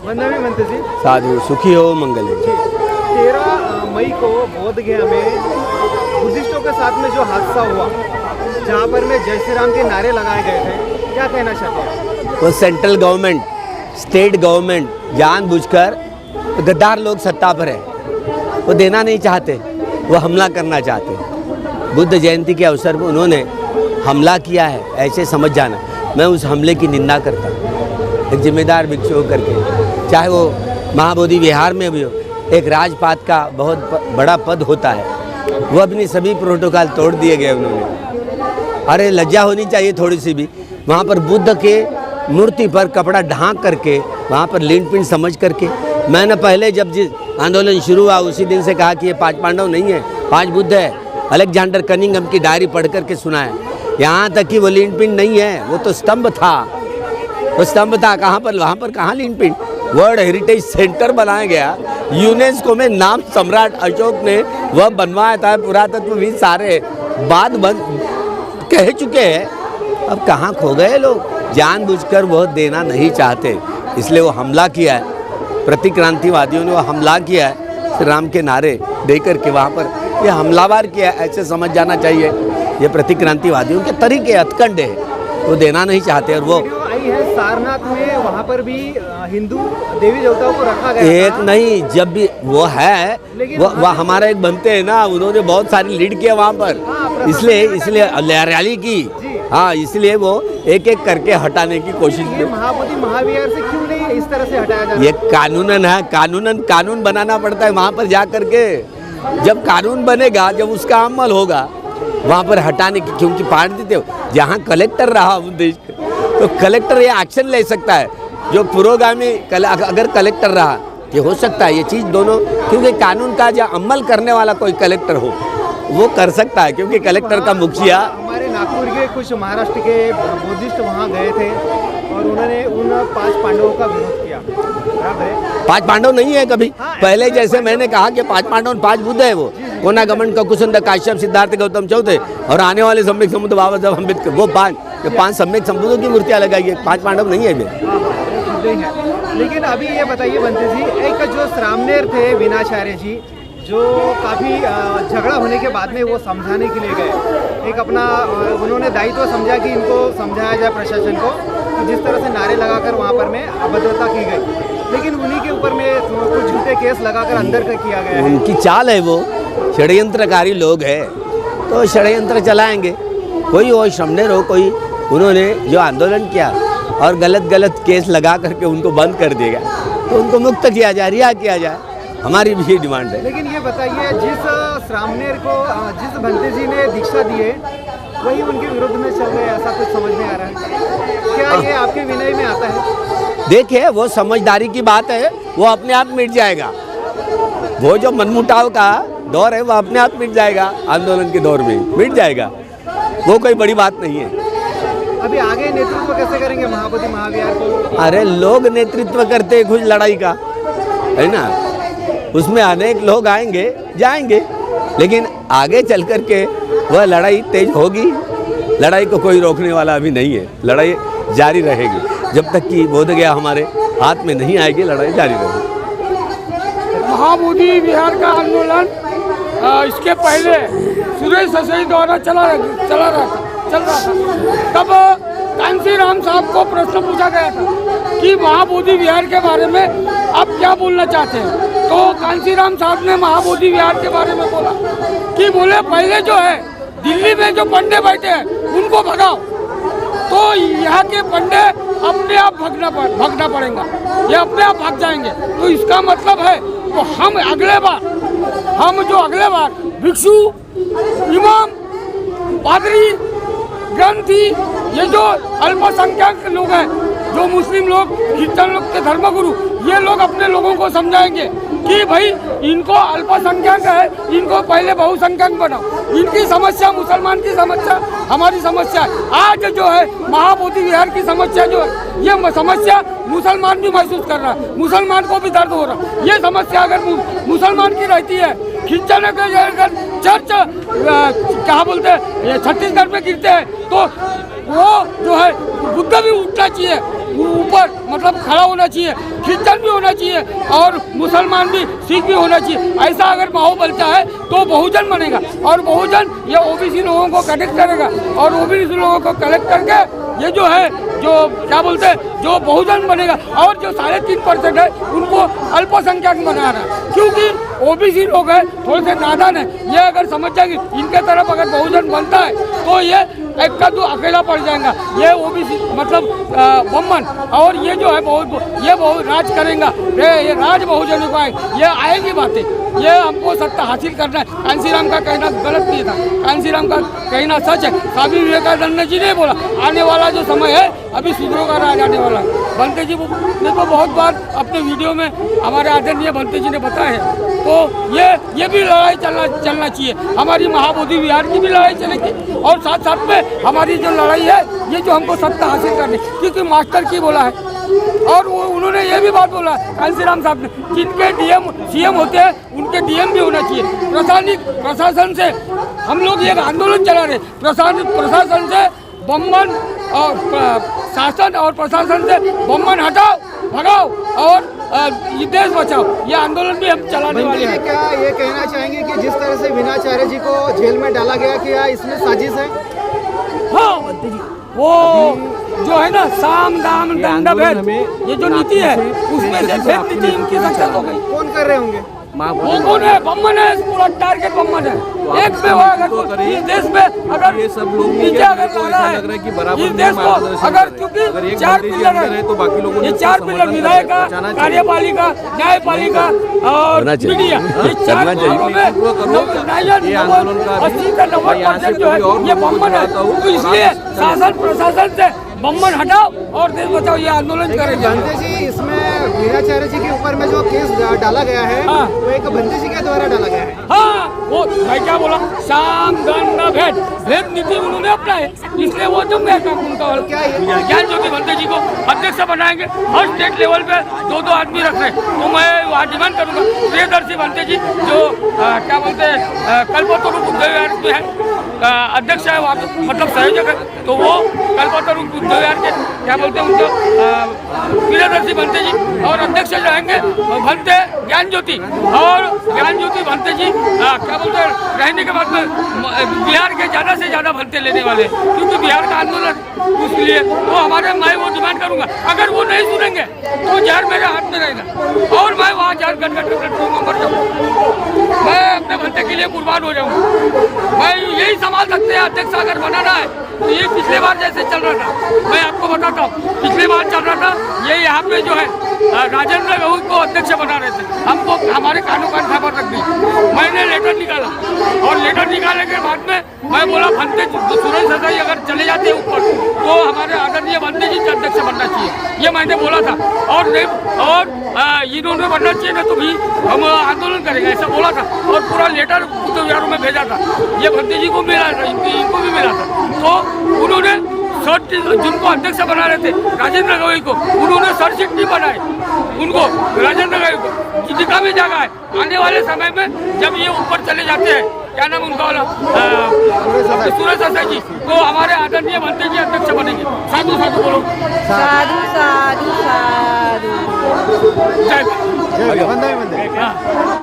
वंदना मंत्री जी, साधु सुखी हो, मंगल हो। 13 मई को बोध गया में बुद्धिस्टों के साथ में जो हादसा हुआ, जहाँ पर में जय श्री राम के नारे लगाए गए थे, क्या कहना चाहते हैं? वो सेंट्रल गवर्नमेंट, स्टेट गवर्नमेंट जानबूझकर गद्दार लोग सत्ता पर है, वो देना नहीं चाहते, वो हमला करना चाहते। बुद्ध जयंती के अवसर पर उन्होंने हमला किया है, ऐसे समझ जाना। मैं उस हमले की निंदा करता हूँ, एक जिम्मेदार भिक्षु होकर के। चाहे वो महाबोधि विहार में भी हो, एक राजपाट का बहुत बड़ा पद होता है, वो अपनी सभी प्रोटोकॉल तोड़ दिए गए उन्होंने। अरे लज्जा होनी चाहिए थोड़ी सी भी। वहाँ पर बुद्ध के मूर्ति पर कपड़ा ढांक करके, वहाँ पर लीन पिंड समझ करके, मैंने पहले जब जिस आंदोलन शुरू हुआ उसी दिन से कहा कि ये 5 पांडव नहीं है, 5 बुद्ध है। अलेक्जेंडर कनिंघम की डायरी पढ़ करके सुना है। यहाँ तक कि वो लीन पिंड नहीं है, वो तो स्तंभ था, वो स्तंभ था। कहाँ पर, वहाँ पर कहाँ लीन पिंड? वर्ल्ड हेरिटेज सेंटर बनाया गया यूनेस्को में, नाम सम्राट अशोक ने वह बनवाया था। पुरातत्वविद सारे बात कह चुके हैं, अब कहाँ खो गए लोग? जानबूझकर वह देना नहीं चाहते, इसलिए वो हमला किया है। प्रतिक्रांतिवादियों ने वो हमला किया है, श्री राम के नारे देकर के वहाँ पर ये हमलावर किया, ऐसे समझ जाना चाहिए। ये प्रतिक्रांतिवादियों के तरीके हथकंडे हैं, वो देना नहीं चाहते। और वो आई है सारनाथ में, वहाँ पर भी हिंदू देवी देवताओं को रखा गया एक था। नहीं, जब भी वो है, वो हमारा एक बनते हैं ना, उन्होंने बहुत सारी लीड किया वहाँ पर, इसलिए रैली की। हाँ, इसलिए वो एक एक करके हटाने की कोशिश की। महाबोधि महाविहार से क्यों नहीं इस तरह से हटाया जाता? ये कानूनन है, कानून बनाना पड़ता है वहाँ पर जा करके। जब कानून बनेगा, जब उसका अमल होगा, वहाँ पर हटाने की, क्योंकि पार्ट देते हो जहाँ कलेक्टर रहा उद्देश, तो कलेक्टर ये एक्शन ले सकता है। जो पुरोगामी अगर कलेक्टर रहा, ये हो सकता है ये चीज़ दोनों, क्योंकि कानून का जो अमल करने वाला कोई कलेक्टर हो, वो कर सकता है, क्योंकि कलेक्टर का मुखिया। हमारे नागपुर के कुछ महाराष्ट्र के बुद्धिस्ट वहाँ गए थे और उन्होंने उन 5 पांडवों का विरोध किया। 5 पांडव नहीं है कभी। पहले जैसे मैंने कहा कि 5 पांडव 5 बुद्ध है, वो कोनागमन का कुसुंद काश्यप सिद्धार्थ गौतम चौथे, और आने वाले सम्यक समुद्र बाबा साहब अम्बेडकर, वो 5 सम्यक संबुद्धों की मूर्तियाँ लगाई है। 5 पांडव नहीं है। लेकिन अभी ये बताइए बंते जी, एक जो श्रामनेर थे विनाचार्य जी, जो काफ़ी झगड़ा होने के बाद में वो समझाने के लिए गए, एक अपना उन्होंने दायित्व समझा कि इनको समझाया जाए प्रशासन को कि जिस तरह से नारे लगाकर वहाँ पर में अभद्रता की गई, लेकिन उन्हीं के ऊपर में कुछ झूठे केस लगाकर अंदर का किया गया है। उनकी चाल है, वो षड्यंत्रकारी लोग हैं, तो षड्यंत्र चलाएंगे। कोई हो, श्रमनेर हो कोई, उन्होंने जो आंदोलन किया और गलत केस लगा करके उनको बंद कर दिया, तो उनको मुक्त किया जाए, रिहा किया जाए, हमारी भी डिमांड है। लेकिन ये बताइए, जिस श्रामनेर को जिस भंते जी ने दीक्षा दी है, वही उनके विरुद्ध में चल रहे, ऐसा कुछ समझ में आ रहा है क्या? ये आपके विनय में आता है? देखिए, वो समझदारी की बात है, वो अपने आप मिट जाएगा। वो जो मनमुटाव का दौर है, वो अपने आप मिट जाएगा, आंदोलन के दौर में मिट जाएगा, वो कोई बड़ी बात नहीं है। अभी आगे नेतृत्व कैसे करेंगे महाबोधि महाविहार को? अरे लोग नेतृत्व करते हैं कुछ लड़ाई का, है ना, उसमें अनेक लोग आएंगे जाएंगे, लेकिन आगे चल कर के वह लड़ाई तेज होगी। लड़ाई को कोई रोकने वाला अभी नहीं है, लड़ाई जारी रहेगी जब तक कि बोध गया हमारे हाथ में नहीं आएगी, लड़ाई जारी रहेगी। महाबोधि विहार का आंदोलन इसके पहले सुरेश ससई द्वारा चल रहा था। तब कांसी राम साहब को प्रश्न पूछा गया था कि महाबोधि विहार के बारे में आप क्या बोलना चाहते हैं, तो कांसी राम साहब ने महाबोधि विहार के बारे में बोला कि बोले पहले जो है दिल्ली में जो पंडे बैठे हैं उनको भगाओ, तो यहाँ के पंडे अपने आप भागना पड़ेगा, ये अपने आप भाग जाएंगे। तो इसका मतलब है तो हम अगले बार भिक्षु, इमाम, पादरी, ग्रंथी, ये जो अल्पसंख्यक लोग हैं, जो मुस्लिम लोग, क्रिश्चियन लोग के धर्मगुरु, ये लोग अपने लोगों को समझाएंगे कि भाई इनको अल्पसंख्यक है, इनको पहले बहुसंख्यक बनाओ। इनकी समस्या मुसलमान की समस्या, हमारी समस्या है। आज जो है महाबोधि विहार की समस्या जो है, ये समस्या मुसलमान भी महसूस कर रहा है, मुसलमान को भी दर्द हो रहा है। ये समस्या अगर मुसलमान की रहती है, खिंचने के अगर चर्च क्या बोलते हैं, ये छत्तीसगढ़ में गिरते हैं, तो वो जो है बुद्ध भी उठना चाहिए, ऊपर मतलब खड़ा होना चाहिए, क्रिश्चियन भी होना चाहिए और मुसलमान भी, सिख भी होना चाहिए। ऐसा अगर माहौल बनता है तो बहुजन बनेगा और बहुजन ये ओबीसी लोगों को कनेक्ट करेगा और ओबीसी लोगों को कलेक्ट करके ये जो है जो क्या बोलते हैं जो बहुजन बनेगा और जो 3.5% है उनको अल्पसंख्यक बना रहा है, क्योंकि ओबीसी लोग हैं थोड़े से नादान है। ये अगर समझ जाएगी इनके तरफ अगर बहुजन बनता है तो ये एक का तो अकेला पड़ जाएगा, ये ओबीसी मतलब बम्मन और ये जो है बहुत राज करेंगे, ये राज बहुजन को ये आएगी बातें, ये हमको सत्ता हासिल करना है। कांसीराम का कहना गलत नहीं था, कांसीराम का कहना सच है। स्वामी विवेकानंद जी ने बोला आने वाला जो समय है अभी सुधरो का राज आने वाला है। बंते जी ने तो बहुत बार अपने वीडियो में हमारे आदरणीय बंते जी ने बताया है, तो ये भी लड़ाई चलना चाहिए। हमारी महाबोधि विहार की भी लड़ाई चलेगी और साथ साथ में हमारी जो लड़ाई है ये जो हमको सत्ता हासिल करनी, क्योंकि मास्टर की बोला है और उन्होंने ये भी बात बोला है कांसीराम साहब ने, जिनके डीएम सीएम होते हैं उनके डीएम भी होना चाहिए। प्रशासन से हम लोग ये आंदोलन चला रहे, प्रशासन से बम्बन और शासन और प्रशासन से बम्बन हटाओ, भगाओ और ये देश बचाओ, ये आंदोलन भी हम चलाने वाले हैं। क्या ये कहना चाहेंगे कि जिस तरह से विनाचार्य जी को जेल में डाला गया क्या इसमें साजिश है? हाँ, वो जो है ना साम दाम दंड भेद ये जो नीति है उसमें से भेद नीति इनकी सक्सेस हो गई। कौन कर रहे होंगे? वो कौन है? बम्मन है, पूरा टारगेट बम्मन है। एक पे हुआ अगर इस देश में अगर ये सब लोग नीचे अगर लग रहा है कि बराबर इस देश को अगर क्योंकि 4 पिलर है तो बाकी लोगों ये 4 पिलर विधायक का, कार्यपालिका, न्यायपालिका और मीडिया, ये 4 पिलरों में 80-90% जो है ये बम्मन है। तो इसलिए शासन प्रशासन से बम्मन हटाओ और देश बचाओ ये आंदोलन करेंगे। बंते जी इसमें वीराचार्य जी के ऊपर में जो केस डाला गया है वो एक बंते जी के द्वारा डाला गया है। हाँ, वो मैं क्या बोला साम दंड भेद नीति उन्होंने अपनाए, इसलिए वो जम गया काम उनका। क्या ये ज्ञान ज्योति बंते जी को अध्यक्ष बनाएंगे, हर स्टेट लेवल पे 2-2 आदमी रख रहे, तो मैं वहाँ डिमांड करूँगा प्रियदर्शी बंते जी जो क्या बोलते हैं कल्पतरु बुद्ध विहार में है अध्यक्ष है वहाँ पे, मतलब संयोजक है, तो वो कल्पतरु बुद्ध विहार के क्या बोलते हैं उनको प्रियदर्शी बंते जी और अध्यक्ष रहेंगे भंते ज्ञान ज्योति और ज्ञान ज्योति भंते जी क्या बोलते हैं रहने के बाद में बिहार के ज़्यादा से ज़्यादा भंते लेने वाले, क्योंकि बिहार का आंदोलन उसलिए तो हमारे मैं वो डिमांड करूँगा। अगर वो नहीं सुनेंगे तो जहर मेरे हाथ में रहेगा और मैं वहाँ जहर गट मर जाऊँगा, मैं अपने भंते के लिए कुर्बान हो जाऊँगा। मैं यही संभाल सकते हैं अध्यक्ष अगर बनाना है तो ये पिछले बार जैसे चल रहा था, मैं आपको बताता हूँ पिछले बार चल रहा था ये यहाँ पे जो है राजेंद्र गहुल को अध्यक्ष बना रहे थे, हमको हमारे कानों कान खबर रख दी। मैंने लेटर निकाला और लेटर निकालने के बाद में मैं बोला भंते सुरेश ससाई अगर चले जाते ऊपर तो हमारे आदरणीय भंते जी अध्यक्ष बनना चाहिए, ये मैंने बोला था और इन्होंने बनना चाहिए ना तो भी हम आंदोलन करेंगे ऐसा बोला था और पूरा लेटर बुद्ध विहार में भेजा था। ये भंते जी को मिला था, इनको भी मिला था, तो उन्होंने जिनको अध्यक्ष बना रहे थे राजेंद्र गवई को उन्होंने सरसीट नहीं बनाए, उनको राजेंद्र गवई को जिनका भी जगह है आने वाले समय में जब ये ऊपर चले जाते हैं क्या नाम उनका वाला सुरेश ससाई जी तो हमारे आदरणीय भंते जी अध्यक्ष बनेंगे। साधु साधु बोलो, साधु साधु साधु। जय वंदे वंदे।